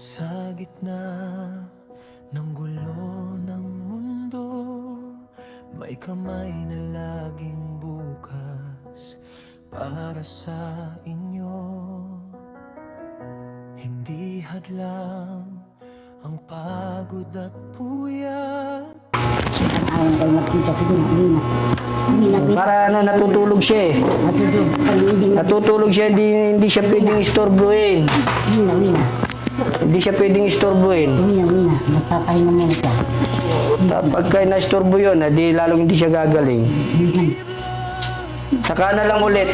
Sa gitna ng gulo ng mundo, may kamay na laging bukas para sa inyo. Hindi hadlang ang pagod at puyat. Para natutulog siya eh. Natutulog siya, hindi siya pwedeng istorbohin. Hindi siya pwedeng istorbohin. Nagpapahinga muna siya. Pagka na-istorbo yun, di lalong hindi siya gagaling. Saka na lang ulit.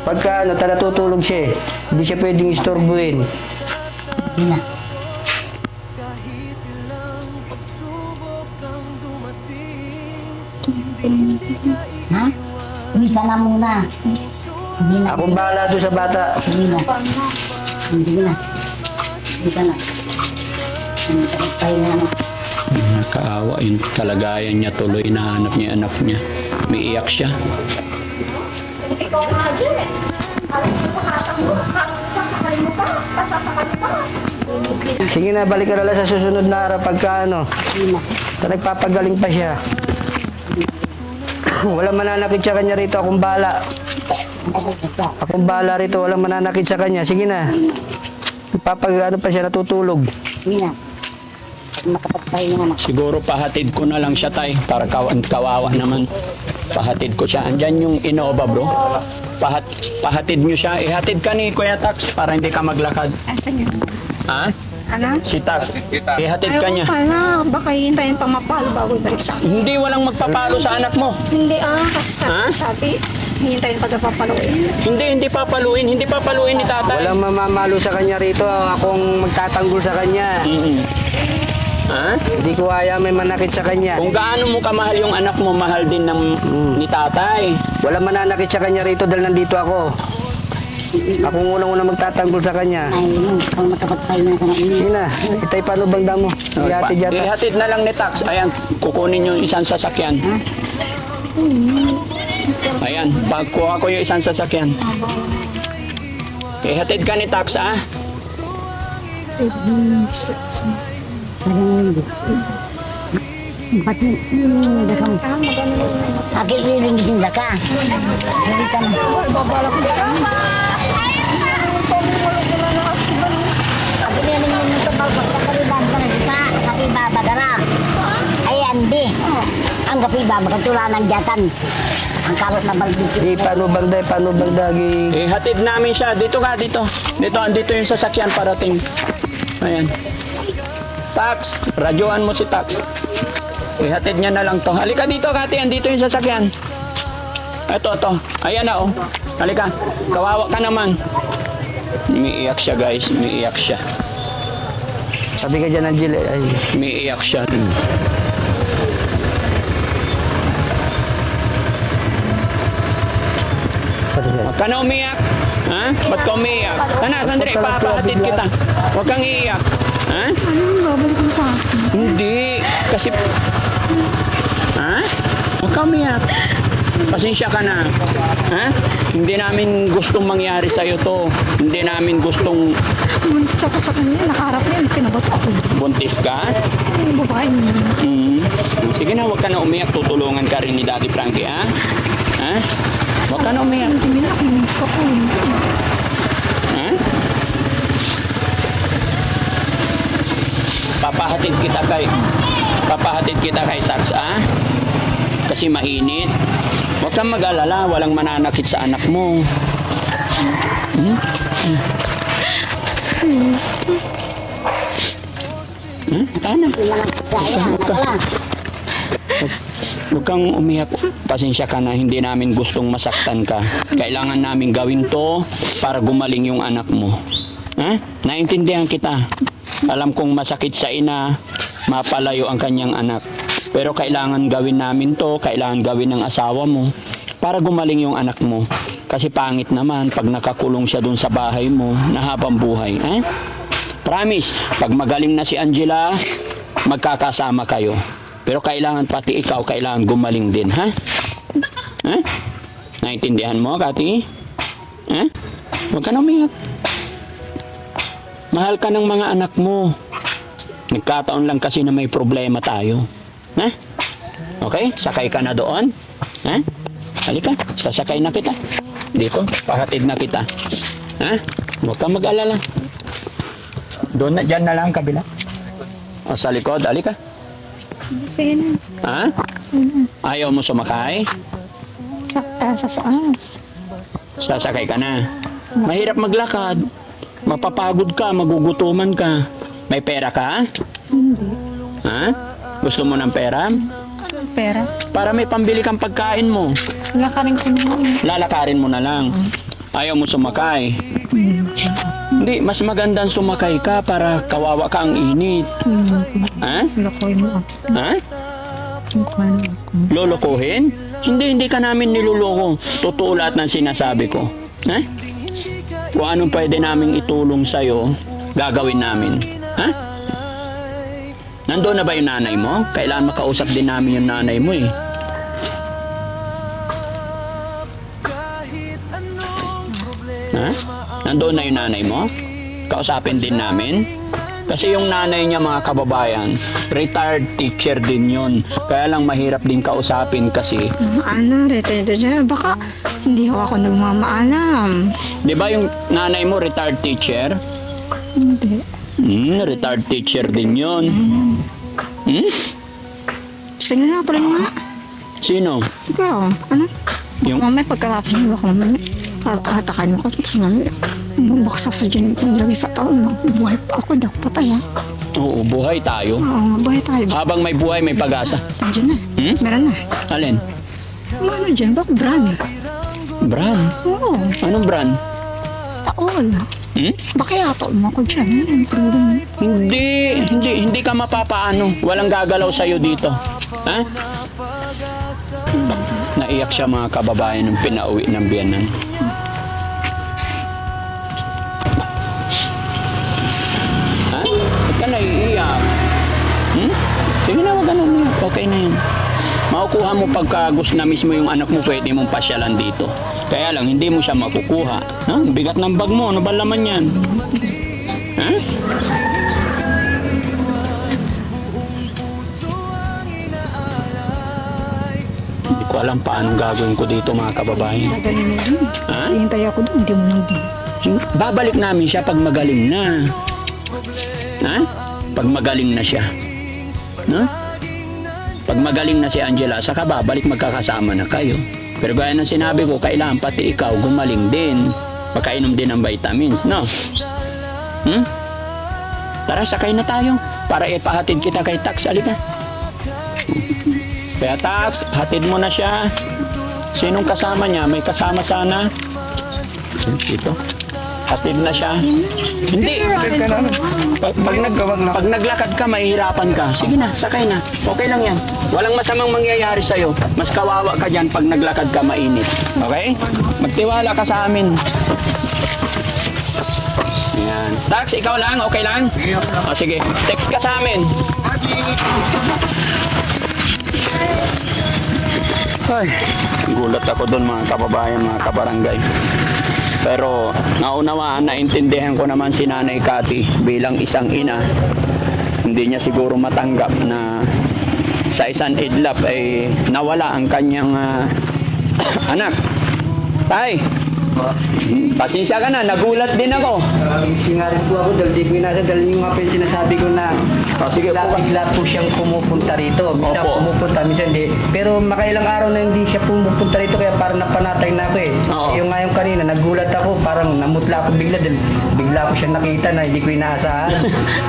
Pagka natutulog siya eh. Hindi siya pwedeng istorbohin. Kahit ilang pagsubok ang dumating, Ha? Hindi ka na muna. Hindi na. Akong bahala doon sa bata. Hindi na. Hindi na. Hindi ka na. Hindi ka nagpahinga na. Nakaawa yung kalagayan niya, tuloy nahanap niya yung anak niya. Umiiyak siya. Ikaw nga dyan eh. Alis mo makatanggol, sasakay mo pa, sasakay pa. Sige na, balik ka na lang sa susunod na araw pagka ano. Nagpapagaling pa siya. Walang mananakit sa kanya rito, akong bahala. Akong bahala rito, walang mananakit sa kanya. Sige na. Ano pa siya, natutulog. Hindi na. Makapagpahinga na. Siguro pahatid ko na lang siya, tay, para kawawa naman. Pahatid ko siya. Andyan yung Innova, bro. Pahatid nyo siya. Ihatid ka ni Kuya Tax para hindi ka maglakad. Asan yun? Ha? Ano? Si Tax. Ihatid ka niya. Pala, baka hintayin pang mapalo bago ibalik sa akin. Hindi walang magpapalo sa anak mo. Hindi kasi Ha? sabi, hintayin pag napapaluin. Hindi papaluin. Hindi papaluin ni tatay. Walang mamamalo sa kanya rito, akong magtatanggol sa kanya. Ha? Hindi ko kaya may manakit sa kanya. Kung gaano mo kamahal yung anak mo, mahal din ni tatay. Walang mananakit sa kanya rito dahil nandito ako. Akong unang-unang magtatanggol sa kanya. Ay, kung makapagpahinga ka na. Sige na, itay paano bang damo? Ihatid yata. Ihatid na lang ni Tax. Ayan, kukunin yung isang sasakyan. Ayan, pagkuha ko yung isang sasakyan. Ihatid ka ni Tax, ah? Ba't yung dakam? Akil liling din daka. Hindi ka na. Akil liling din ito pagpagpagpagpagpag pa na kita. Kapi babagara. Ay, andi. Ang kapi babagatulan ng jatan. Ang karot na balbik. Paano bang dagi? Ihatid namin siya. Dito ka, dito. Andito yung sasakyan parating. Ayan. Tax, radyoan mo si Tax. Ihatid niya na lang to. Halika dito, Kati. Andito yung sasakyan. Ito. Ayan na, oh. Halika. Kawawa ka naman. Umiiyak siya, guys. Umiiyak siya. Sabi ka dyan, Angel. Ay, Umiiyak siya. Huwag ka na umiyak. Ha? Ba't ka umiiyak? Sandali, papahatid kita. Huwag kang iiyak. Ha? Ano yung babalik mo sa akin? Hindi. Kasi... Ha? Huwag ka umiyak. Pasensya ka na. Ha? Hindi namin gustong mangyari sa'yo to. Hindi namin gustong Muntis ako sa kanya, nakaharap niya, pinabato ako. buntis ka. Yung babae niya. Sige na, huwag ka na umiyak. Tutulungan ka rin ni Daddy Frankie, ha? Ha? Huwag ka na umiyak. Hindi na ako muntis ako. Ha? Papahatid kita kay Tax, ha? Kasi mainit. Huwag kang mag-alala, walang mananakit sa anak mo. Tana. Huwag kang umiyak. Pasensya ka na, hindi namin gustong masaktan ka. Kailangan namin gawin to para gumaling yung anak mo. Ha? Naintindihan kita. Alam kong masakit sa ina, mapalayo ang kanyang anak. Pero kailangan gawin namin to, kailangan gawin ng asawa mo para gumaling yung anak mo. Kasi pangit naman pag nakakulong siya dun sa bahay mo na habang buhay. Promise, pag magaling na si Angela, magkakasama kayo. Pero kailangan pati ikaw, kailangan gumaling din, ha? Ha? Naintindihan mo, Kati? Ha? Huwag ka na umiyak. Mahal ka ng mga anak mo. Nagkataon lang kasi na may problema tayo. Ha? Okay? Sakay ka na doon? Ha? Halika, sasakay na kita. Dito, pahatid na kita. Ha? Huwag kang mag-alala. Doon na, dyan na lang kabila. O, sa likod, halika. Sige na. Ha? Ayaw mo sumakay? Sasakay ka na. Mahirap maglakad. Mapapagod ka, magugutuman ka. May pera ka? Hindi. Ha? Gusto mo ng pera? Pera. Para may pambili kang pagkain mo. Wala ka rin kung Lalakarin mo na lang. Ayaw mo sumakay. Hindi, mas magandang sumakay ka para kawawa ka ang init. Ha? Lokoy mo ako. Ha? Lokoy mo ako. Lolokohin? Hindi ka namin niluloko. Totoo lahat ng sinasabi ko. Ha? Kung anong pwede naming itulong sa'yo, gagawin namin. Ha? Nandoon na ba yung nanay mo? Kailangan makausap din namin yung nanay mo eh. Ha? Nandoon na yung nanay mo? Kausapin din namin? Kasi yung nanay niya mga kababayan, retired teacher din yun. Kaya lang mahirap din kausapin kasi. Ano, retired siya. Baka hindi ako nagmamaalam. Di ba yung nanay mo retired teacher? Hindi. Retired teacher din yun. Sige na, tuloy mo nga. Sino? Ikaw, ano? Yung- Mamaya pagkatapos mo, baka mamaya hatakan mo ko. Tapos mamaya, baksak sa dyan kung lagi sa taon. Buhay pa ako, daw patay ha. Oo, buhay tayo. Oo, buhay tayo. Habang may buhay, may pag-asa. Nandiyan na. Meron na. Alin? Ano dyan? Bak brand? Brand? Oo, Anong brand? taon. Hmm? Bakayato mo ako dyan. Ano problem? Hindi ka mapapaano. Walang gagalaw sa'yo dito. Ha? Naiyak siya mga kababayan nung pinauwi ng biyanan. Ha? Ba't ka naiiyak? Sige na, wag ganun na. Okay na yun. Makukuha mo pagka gusto na mismo yung anak mo, pwede mong pasyalan dito. Kaya lang, hindi mo siya makukuha. Ha? Bigat ng bag mo. Ano ba laman yan? Ha? Hindi ko alam paano gagawin ko dito mga kababayan. Magaling mo dun. Ha? Hihintay ako dun. Hindi mo lang dun. Babalik namin siya pag magaling na. Ha? Pag magaling na siya. Ha? Pag magaling na si Angela, saka babalik magkakasama na kayo. Pero gaya ng sinabi ko, kailangan pati ikaw gumaling din. Pagkainom din ng vitamins, no? Tara, sakay na tayo. Para ipahatid kita kay Tax. Halika. Kaya Tax, hatid mo na siya. Sinong kasama niya? May kasama sana? Ito. Hatid na siya. Hindi. Pag naglakad ka, mahihirapan ka. Sige na, sakay na. Okay lang yan. Walang masamang mangyayari sa'yo. Mas kawawa ka dyan pag naglakad ka mainit. Okay? Magtiwala ka sa amin. Yan. Tax, ikaw lang? Okay lang? O, sige. Text ka sa amin. Ay, gulat ako doon mga kababayan, mga kabarangay. Pero naunawaan, naintindihan ko naman si Nanay Cathy bilang isang ina. Hindi niya siguro matanggap na sa isang idlap ay nawala ang kanyang anak. Tay, pasensya ka na, nagulat din ako. Singarit po ako dahil di ko inasa dahil yung mga sinasabi ko na Sige, bigla po siyang pumupunta rito. Minsan Opo. pumupunta, minsan hindi. Pero makailang araw na hindi siya pumupunta rito kaya parang napanatay na ako eh. Oo. Yung nga yung kanina, nagulat ako, parang namutla ako bigla dahil bigla ko siya nakita na hindi ko inaasahan.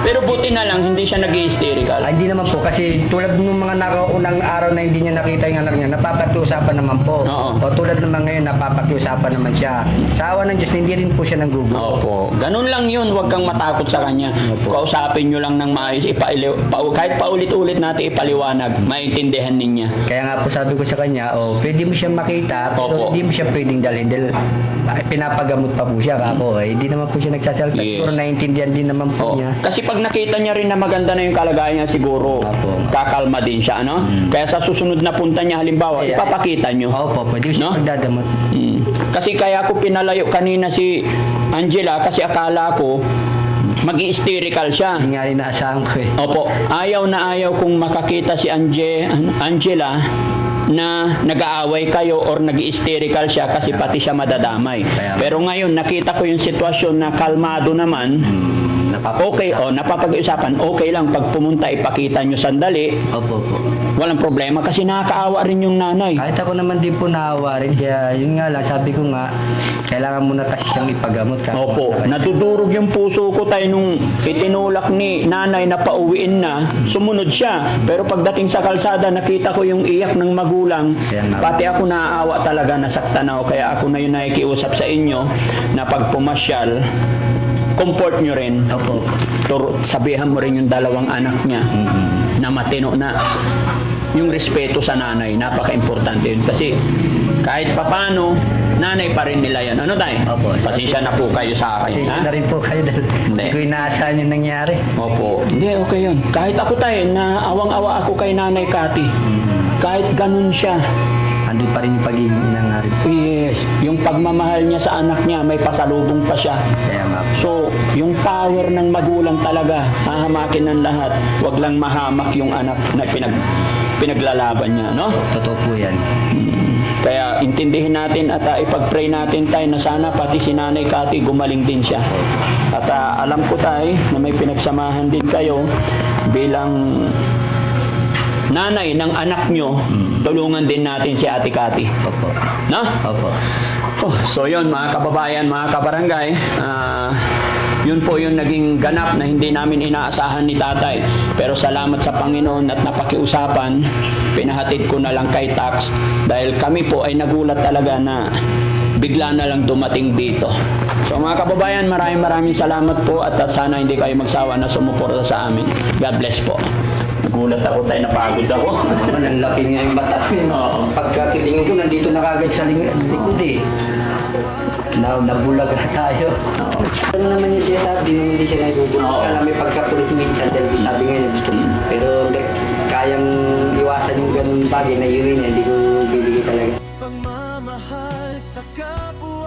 Pero buti na lang, hindi siya nag-hysterical. Hindi naman po kasi tulad ng mga nakaunang araw na hindi niya nakita yung anak niya, napapakiusapan naman po. Oo. O tulad naman ngayon, napapakiusapan naman siya. Sa awa ng Diyos, hindi rin po siya nanggugulo. Opo. Ganun lang yun. Huwag kang matakot sa kanya. Kausapin nyo lang ng maayos. Kahit paulit-ulit natin ipaliwanag, maintindihan ninyo. Kaya nga po sabi ko sa kanya, pwede mo siya makita, Opo. so hindi mo siya pwedeng dalhin dahil pinapagamot pa po siya kako. Hindi naman po siya nagsasalita. Yes. Siguro naiintindihan din naman po Oh. niya. Kasi pag nakita niya rin na maganda na yung kalagayan niya, siguro Opo. kakalma din siya, ano? Kaya sa susunod na punta niya, halimbawa, Kaya- ipapakita nyo. Opo, pwede ko siya No? magdadamot. Kasi kaya ko pinalayo kanina si Angela kasi akala ko mag-hysterical siya. Hindi nga rin naasahan ko eh. Opo, ayaw na ayaw kung makakita si Angela na nag-aaway kayo or nag-hysterical siya kasi pati siya madadamay. Pero ngayon, nakita ko yung sitwasyon na kalmado naman, okay, napapag-usapan, okay lang pag pumunta, ipakita nyo sandali, Opo, opo. walang problema kasi nakakaawa rin yung nanay. Kahit ako naman din po naawa rin, kaya yun nga lang, sabi ko nga, kailangan muna kasi siyang ipagamot. Opo, nadudurog yung puso ko tayo nung itinulak ni nanay na pauwiin na, sumunod siya. Pero pagdating sa kalsada, nakita ko yung iyak ng magulang, pati ako naaawa talaga, nasaktan ako, kaya ako na yung nakikiusap sa inyo na pag pumasyal, comfort nyo rin. Opo. Sabihan mo rin yung dalawang anak niya na matino na. Yung respeto sa nanay, napaka-importante yun. Kasi kahit papano, nanay pa rin nila yan. Ano tayo? Opo. Pasensya na po kayo sa akin. Pasensya na rin po kayo dahil Hindi. hindi ko inaasahan yung nangyari. Opo. Hindi, okay yun. Kahit ako tayo, na awang-awa ako kay Nanay Cathy. Kahit ganun siya. Andun pa rin yung pagiging ina nga rin. Yes. Yung pagmamahal niya sa anak niya, may pasalubong pa siya. Kaya nga po. So, yung power ng magulang talaga, hahamakin ng lahat. Huwag lang mahamak yung anak na pinaglalaban niya, no? Totoo po yan. Kaya intindihin natin at ipag-pray natin tayo na sana pati si Nanay Cathy gumaling din siya. At alam ko tayo na may pinagsamahan din kayo bilang nanay ng anak nyo, tulungan din natin si Ate Cathy. Opo. No? Opo. Oh, so yun mga kababayan, mga kabarangay, yun po yung naging ganap na hindi namin inaasahan ni tatay. Pero salamat sa Panginoon at napakiusapan, pinahatid ko na lang kay Tax dahil kami po ay nagulat talaga na bigla na lang dumating dito. So mga kababayan, maraming salamat po at sana hindi kayo magsawa na sumuporta sa amin. God bless po. Nagulat ako tayo, napagod ako. Ang laki nga yung mata ko. Oo. Pagkakitingin ko, nandito na kagad sa likod eh. Nabulag na tayo. Ano naman yung siya, hindi siya nagugulat. Oo. Kala may pagkakulit minsan dahil sabi nga niya gusto. Pero hindi, kayang iwasan yung ganun bagay na yun niya, hindi ko bibigay talaga. Pagmamahal sa kapwa